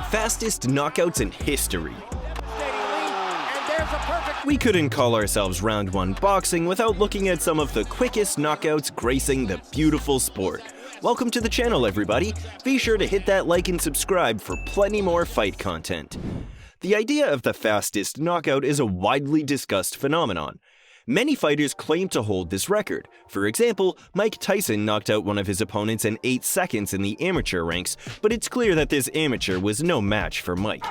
Fastest knockouts in history. We couldn't call ourselves Round 1 boxing without looking at some of the quickest knockouts gracing the beautiful sport. Welcome to the channel, everybody. Be sure to hit that like and subscribe for plenty more fight content. The idea of the fastest knockout is a widely discussed phenomenon. Many fighters claim to hold this record. For example, Mike Tyson knocked out one of his opponents in 8 seconds in the amateur ranks, but it's clear that this amateur was no match for Mike.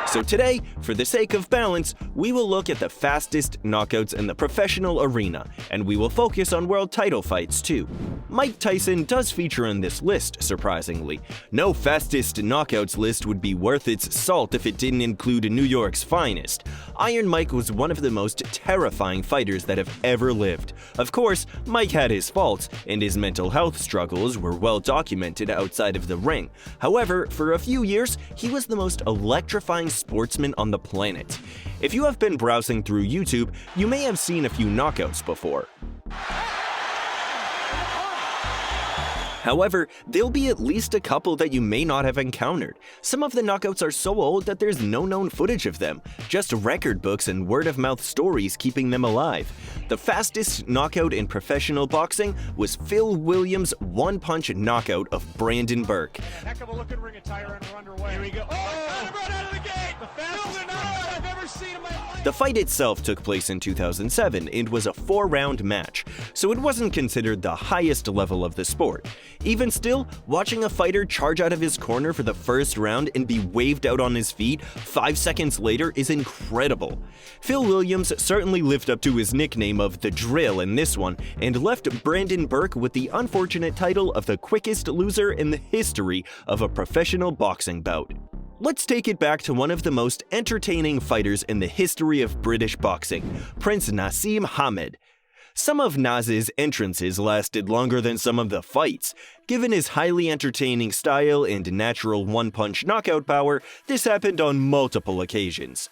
So today, for the sake of balance, we will look at the fastest knockouts in the professional arena, and we will focus on world title fights too. Mike Tyson does feature on this list, surprisingly. No fastest knockouts list would be worth its salt if it didn't include New York's finest. Iron Mike was one of the most terrifying fighters that have ever lived. Of course, Mike had his faults, and his mental health struggles were well documented outside of the ring. However, for a few years, he was the most electrifying sportsman on the planet. If you have been browsing through YouTube, you may have seen a few knockouts before. However, there'll be at least a couple that you may not have encountered. Some of the knockouts are so old that there's no known footage of them, just record books and word-of-mouth stories keeping them alive. The fastest knockout in professional boxing was Phil Williams' one-punch knockout of Brandon Burke. Heck of a looking ring attire and we're underway. Here we go. Oh, right out of the gate! The fastest knockout I've ever seen in my life! The fight itself took place in 2007 and was a 4-round match, so it wasn't considered the highest level of the sport. Even still, watching a fighter charge out of his corner for the first round and be waved out on his feet 5 seconds later is incredible. Phil Williams certainly lived up to his nickname of The Drill in this one, and left Brandon Burke with the unfortunate title of the quickest loser in the history of a professional boxing bout. Let's take it back to one of the most entertaining fighters in the history of British boxing, Prince Naseem Hamed. Some of Naz's entrances lasted longer than some of the fights. Given his highly entertaining style and natural one-punch knockout power, this happened on multiple occasions.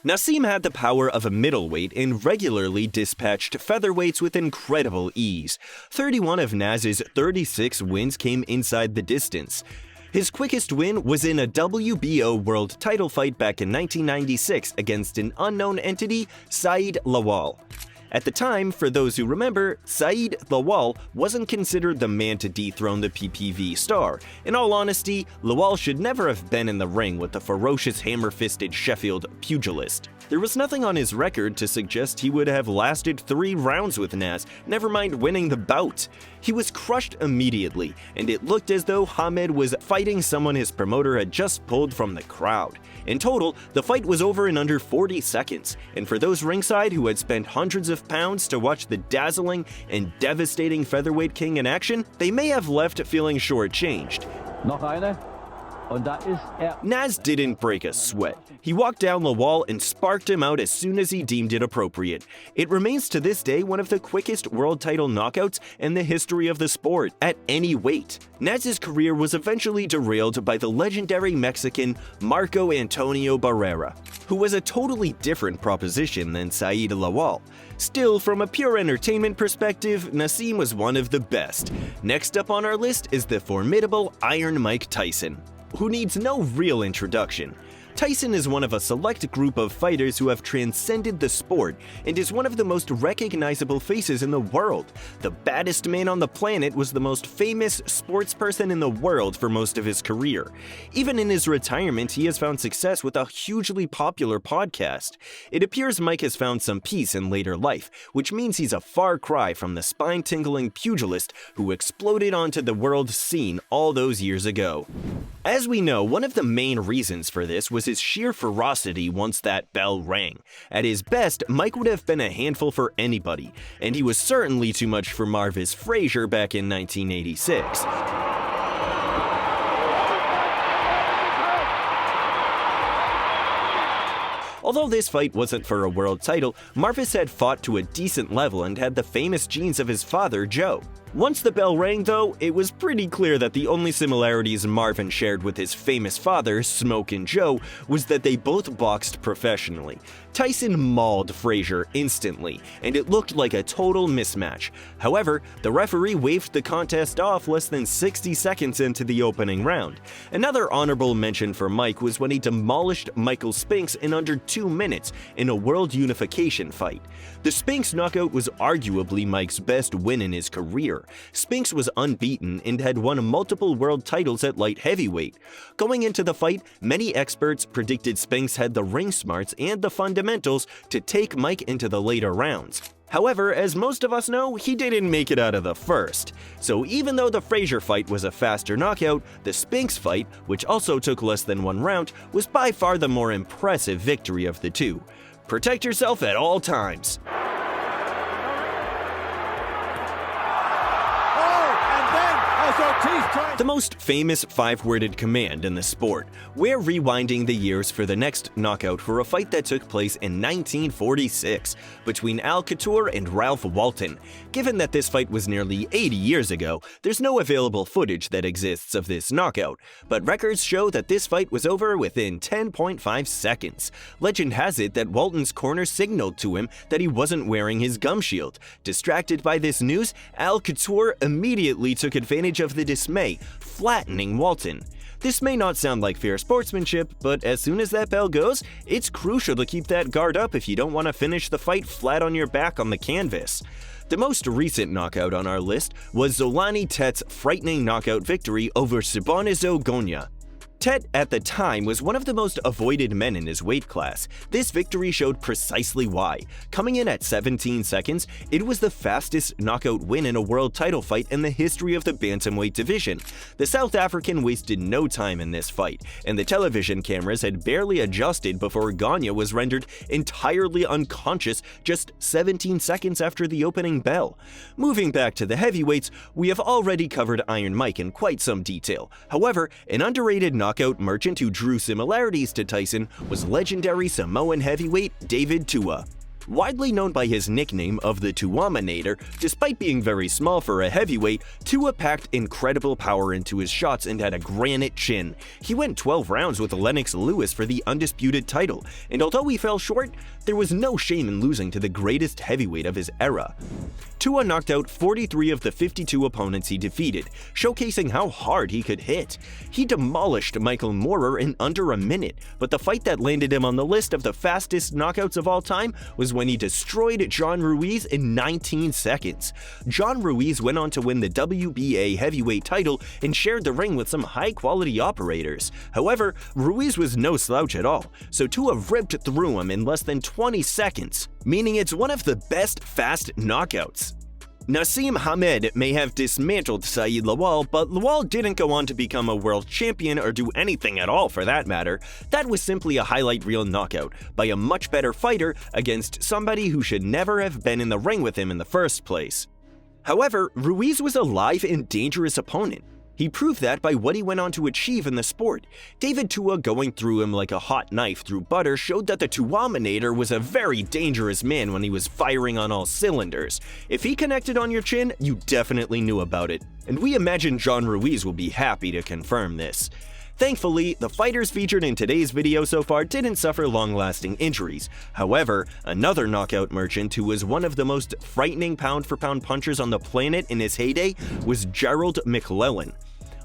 Naseem had the power of a middleweight and regularly dispatched featherweights with incredible ease. 31 of Naz's 36 wins came inside the distance. His quickest win was in a WBO world title fight back in 1996 against an unknown entity, Saeed Lawal. At the time, for those who remember, Saeed Lawal wasn't considered the man to dethrone the PPV star. In all honesty, Lawal should never have been in the ring with the ferocious hammer-fisted Sheffield pugilist. There was nothing on his record to suggest he would have lasted 3 rounds with Naz, never mind winning the bout. He was crushed immediately, and it looked as though Hamed was fighting someone his promoter had just pulled from the crowd. In total, the fight was over in under 40 seconds, and for those ringside who had spent hundreds of pounds to watch the dazzling and devastating featherweight king in action, they may have left feeling shortchanged. Noch eine. Und da ist Naz didn't break a sweat. He walked down Lawal and sparked him out as soon as he deemed it appropriate. It remains to this day one of the quickest world title knockouts in the history of the sport, at any weight. Naz's career was eventually derailed by the legendary Mexican Marco Antonio Barrera, who was a totally different proposition than Saeed Lawal. Still, from a pure entertainment perspective, Naseem was one of the best. Next up on our list is the formidable Iron Mike Tyson, who needs no real introduction. Tyson is one of a select group of fighters who have transcended the sport and is one of the most recognizable faces in the world. The baddest man on the planet was the most famous sports person in the world for most of his career. Even in his retirement, he has found success with a hugely popular podcast. It appears Mike has found some peace in later life, which means he's a far cry from the spine-tingling pugilist who exploded onto the world scene all those years ago. As we know, one of the main reasons for this was his sheer ferocity once that bell rang. At his best, Mike would have been a handful for anybody, and he was certainly too much for Marvis Frazier back in 1986. Although this fight wasn't for a world title, Marvis had fought to a decent level and had the famous genes of his father, Joe. Once the bell rang, though, it was pretty clear that the only similarities Marvin shared with his famous father, Smokin' Joe, was that they both boxed professionally. Tyson mauled Frazier instantly, and it looked like a total mismatch. However, the referee waved the contest off less than 60 seconds into the opening round. Another honorable mention for Mike was when he demolished Michael Spinks in under 2 minutes in a world unification fight. The Spinks knockout was arguably Mike's best win in his career. Spinks was unbeaten and had won multiple world titles at light heavyweight. Going into the fight, many experts predicted Spinks had the ring smarts and the fundamentals to take Mike into the later rounds. However, as most of us know, he didn't make it out of the first. So even though the Frazier fight was a faster knockout, the Spinks fight, which also took less than 1 round, was by far the more impressive victory of the two. Protect yourself at all times. The most famous 5-worded command in the sport. We're rewinding the years for the next knockout for a fight that took place in 1946 between Al Couture and Ralph Walton. Given that this fight was nearly 80 years ago, there's no available footage that exists of this knockout, but records show that this fight was over within 10.5 seconds. Legend has it that Walton's corner signaled to him that he wasn't wearing his gum shield. Distracted by this news, Al Couture immediately took advantage of the dismay, flattening Walton. This may not sound like fair sportsmanship, but as soon as that bell goes, it's crucial to keep that guard up if you don't want to finish the fight flat on your back on the canvas. The most recent knockout on our list was Zolani Tet's frightening knockout victory over Sibonizo Gonya. Tet, at the time, was one of the most avoided men in his weight class. This victory showed precisely why. Coming in at 17 seconds, it was the fastest knockout win in a world title fight in the history of the bantamweight division. The South African wasted no time in this fight, and the television cameras had barely adjusted before Gonya was rendered entirely unconscious just 17 seconds after the opening bell. Moving back to the heavyweights, we have already covered Iron Mike in quite some detail. However, an underrated knockout merchant who drew similarities to Tyson was legendary Samoan heavyweight David Tua. Widely known by his nickname of the Tuaminator, despite being very small for a heavyweight, Tua packed incredible power into his shots and had a granite chin. He went 12 rounds with Lennox Lewis for the undisputed title, and although he fell short, there was no shame in losing to the greatest heavyweight of his era. Tua knocked out 43 of the 52 opponents he defeated, showcasing how hard he could hit. He demolished Michael Moorer in under a minute, but the fight that landed him on the list of the fastest knockouts of all time was when he destroyed John Ruiz in 19 seconds. John Ruiz went on to win the WBA heavyweight title and shared the ring with some high-quality operators. However, Ruiz was no slouch at all, so Tua ripped through him in less than 20 seconds, meaning it's one of the best fast knockouts. Naseem Hamed may have dismantled Saeed Lawal, but Lawal didn't go on to become a world champion or do anything at all for that matter. That was simply a highlight reel knockout by a much better fighter against somebody who should never have been in the ring with him in the first place. However, Ruiz was a live and dangerous opponent. He proved that by what he went on to achieve in the sport. David Tua going through him like a hot knife through butter showed that the Tuaminator was a very dangerous man when he was firing on all cylinders. If he connected on your chin, you definitely knew about it, and we imagine John Ruiz will be happy to confirm this. Thankfully, the fighters featured in today's video so far didn't suffer long-lasting injuries. However, another knockout merchant who was one of the most frightening pound-for-pound punchers on the planet in his heyday was Gerald McClellan.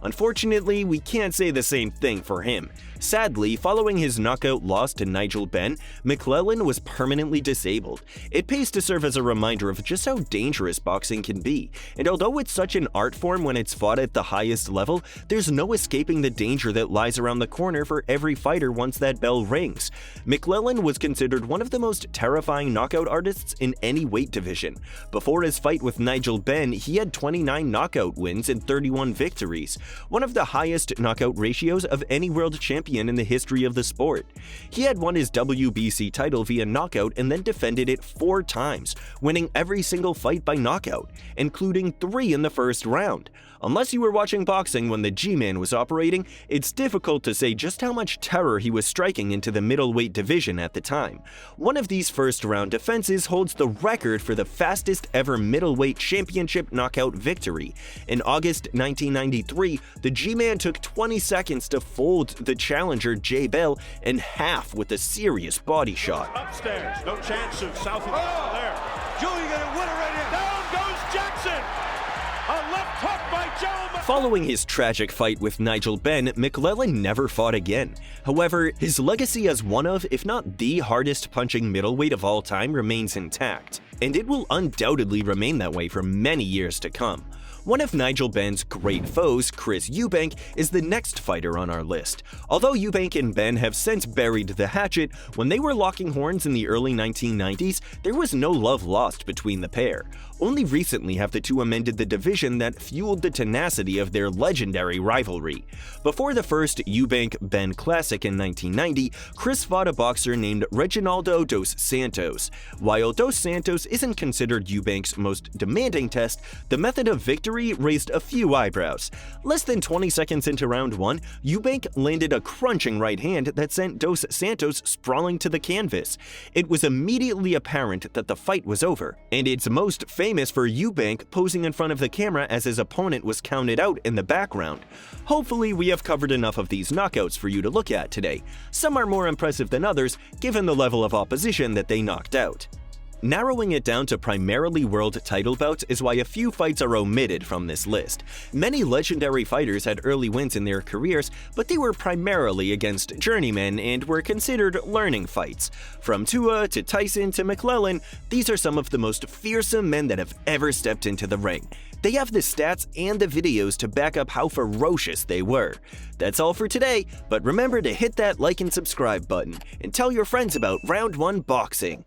Unfortunately, we can't say the same thing for him. Sadly, following his knockout loss to Nigel Benn, McClellan was permanently disabled. It pays to serve as a reminder of just how dangerous boxing can be, and although it's such an art form when it's fought at the highest level, there's no escaping the danger that lies around the corner for every fighter once that bell rings. McClellan was considered one of the most terrifying knockout artists in any weight division. Before his fight with Nigel Benn, he had 29 knockout wins and 31 victories. one of the highest knockout ratios of any world champion in the history of the sport. He had won his WBC title via knockout and then defended it 4 times, winning every single fight by knockout, including 3 in the first round. Unless you were watching boxing when the G-Man was operating, it's difficult to say just how much terror he was striking into the middleweight division at the time. One of these first-round defenses holds the record for the fastest ever middleweight championship knockout victory. In August 1993, the G-Man took 20 seconds to fold the challenger Jay Bell in half with a serious body shot. Upstairs, no chance of south of there. Julie gonna win it right in. Down goes Jackson. A left hook by Joe. Following his tragic fight with Nigel Benn, McClellan never fought again. However, his legacy as one of, if not the hardest punching middleweight of all time remains intact, and it will undoubtedly remain that way for many years to come. One of Nigel Benn's great foes, Chris Eubank, is the next fighter on our list. Although Eubank and Benn have since buried the hatchet, when they were locking horns in the early 1990s, there was no love lost between the pair. Only recently have the two amended the division that fueled the tenacity of their legendary rivalry. Before the first Eubank-Benn Classic in 1990, Chris fought a boxer named Reginaldo dos Santos. While dos Santos isn't considered Eubank's most demanding test, the method of victory raised a few eyebrows. Less than 20 seconds into round 1, Eubank landed a crunching right hand that sent dos Santos sprawling to the canvas. It was immediately apparent that the fight was over, and it's most famous for Eubank posing in front of the camera as his opponent was counted out in the background. Hopefully, we have covered enough of these knockouts for you to look at today. Some are more impressive than others, given the level of opposition that they knocked out. Narrowing it down to primarily world title bouts is why a few fights are omitted from this list. Many legendary fighters had early wins in their careers, but they were primarily against journeymen and were considered learning fights. From Tua to Tyson to McClellan, these are some of the most fearsome men that have ever stepped into the ring. They have the stats and the videos to back up how ferocious they were. That's all for today, but remember to hit that like and subscribe button, and tell your friends about Round 1 Boxing.